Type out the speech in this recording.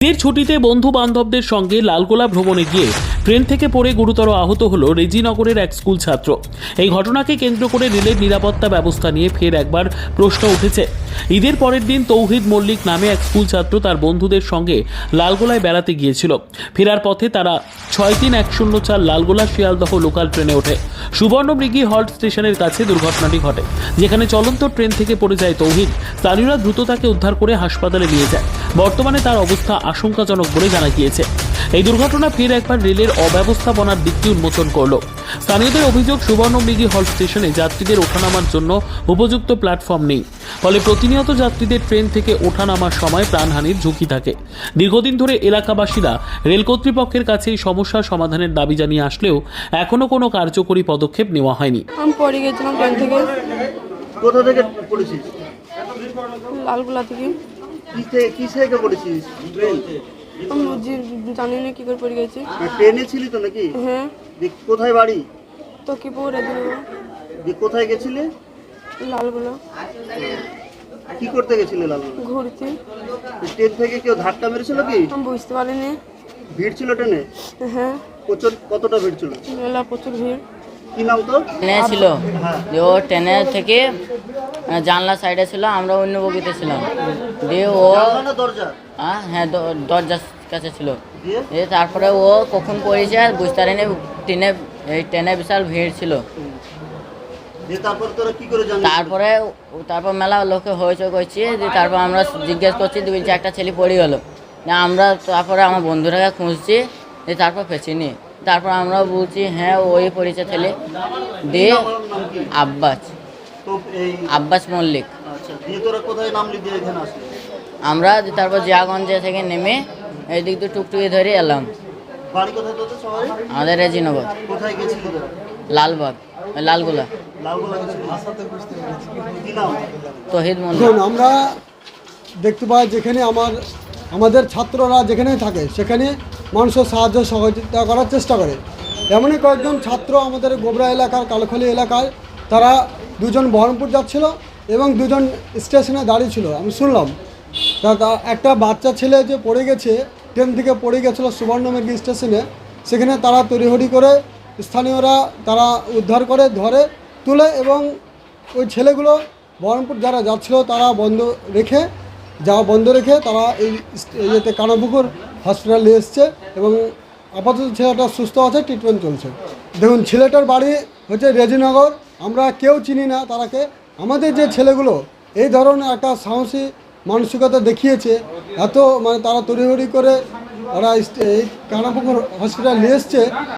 ঈদের ছুটিতে বন্ধু বান্ধবদের সঙ্গে লালগোলা ভ্রমণে গিয়ে ট্রেন থেকে পড়ে গুরুতর আহত হলো রেজিনগরের এক স্কুল ছাত্র। এই ঘটনাকে কেন্দ্র করে রেলের নিরাপত্তা ব্যবস্থা নিয়ে ফের একবার প্রশ্ন উঠেছে। ঈদের পরের দিন তৌহিদ মল্লিক নামে এক স্কুল ছাত্র তার বন্ধুদের সঙ্গে লালগোলায় বেড়াতে গিয়েছিল। ফেরার পথে তারা 63104 লালগোলা শিয়ালদহ লোকাল ট্রেনে ওঠে। সুবর্ণমৃগী হল্ট স্টেশনের কাছে দুর্ঘটনাটি ঘটে, যেখানে চলন্ত ট্রেন থেকে পড়ে যায় তৌহিদ। স্থানীয়রা দ্রুত তাকে উদ্ধার করে হাসপাতালে নিয়ে যায়। বর্তমানে তার অবস্থা আশঙ্কাজনক বলে জানা গিয়েছে। এই দুর্ঘটনা ফের একবার রেলের অব্যবস্থাপনার দিকটি উন্মোচন করল। স্থানীয়দের অভিযোগ, সুবর্ণমৃগী হল্ট স্টেশনে যাত্রীদের ওঠানামার জন্য উপযুক্ত প্ল্যাটফর্ম নেই, ফলে প্রতিনিয়ত যাত্রীদের ট্রেন থেকে ওঠানামার সময় প্রাণহানির ঝুঁকি থাকে। দীর্ঘদিন ধরে এলাকাবাসীরা রেল কর্তৃপক্ষের কাছে এই সমস্যার সমাধানের দাবি জানিয়ে আসলেও এখনো কোনো কার্যকরী পদক্ষেপ নেওয়া হয়নি। আমি পড়ে গেছিলাম ট্রেন থেকে। কোথা থেকে পড়েছিস? লালগোলা থেকে। কি থেকে পড়েছিস? ট্রেন? আমি জানি না কি করে পড়ে গেছি। ট্রেনে ছিলি তো নাকি? হ্যাঁ। কোথায় বাড়ি? তো কি পড়ে দিল? কোথায় গেছিলে? লালগোলা। কি করতে গেছিলে লালগোলা? ঘুরতে। ট্রেন থেকে কেউ ধাক্কা মেরেছিল কি? আমি বুঝতে পারিনি। ভিড় ছিল ট্রেনে? হ্যাঁ। কতটা ভিড় ছিল? মেলা প্রচুর ভিড়। কি নাম তো? ট্রেনে ছিল যে ও ট্রেনে থেকে জানলা সাইডে ছিল, আমরা অন্য বগিতে ছিলাম। দিয়ে ও দরজা? হ্যাঁ দরজার কাছে ছিল। দিয়ে তারপরে ও কখন পড়েছে আর বুঝতে পারিনি। ট্রেনে বিশাল ভিড় ছিল। তারপর মেলা লোকে হইচই করছি। তারপর আমরা জিজ্ঞেস করছি, বলছি একটা ছেলে পড়ে গেল। আমরা তারপরে আমার বন্ধুরাকে খুঁজছি, তারপর পেছিনি। তারপর আমরা বলছি হ্যাঁ ওই পড়েছে ছেলে। দিয়ে আব্বাস মল্লিক। আমরা তারপর জিয়াগঞ্জে থেকে নেমে এই দিক দিয়ে টুকটুকি ধরে এলাম। আমাদের রেজিনগর। লালবাগ, লালগোলা। তৌহিদ মল্লিক। আমরা দেখতে পাই যেখানে আমাদের ছাত্ররা যেখানেই থাকে সেখানে মানুষের সাহায্য সহযোগিতা করার চেষ্টা করে। এমনই কয়েকজন ছাত্র আমাদের গোবরা এলাকার কালখালি এলাকায়, তারা দুজন বহরমপুর যাচ্ছিল এবং দুজন স্টেশনে দাঁড়িয়ে ছিল। আমি শুনলাম একটা বাচ্চা ছেলে যে পড়ে গেছে, ট্রেন থেকে পড়ে গেছিলো সুবর্ণমৃগী স্টেশনে। সেখানে তারা তড়িঘড়ি করে স্থানীয়রা তারা উদ্ধার করে ধরে তুলে, এবং ওই ছেলেগুলো বহরমপুর যারা যাচ্ছিল তারা বন্ধ রেখে তারা এই কানাপুকুর হসপিটালে নিয়ে এসছে এবং আপাতত ছেলেটা সুস্থ আছে, ট্রিটমেন্ট চলছে। দেখুন, ছেলেটার বাড়ি হচ্ছে রেজিনগর। আমরা কেউ চিনি না তারাকে। আমাদের যে ছেলেগুলো এই ধরনের একটা সাহসী মানসিকতা দেখিয়েছে, তারা তড়িঘড়ি করে ওরা এই কানাপুকুর হসপিটাল নিয়ে এসছে।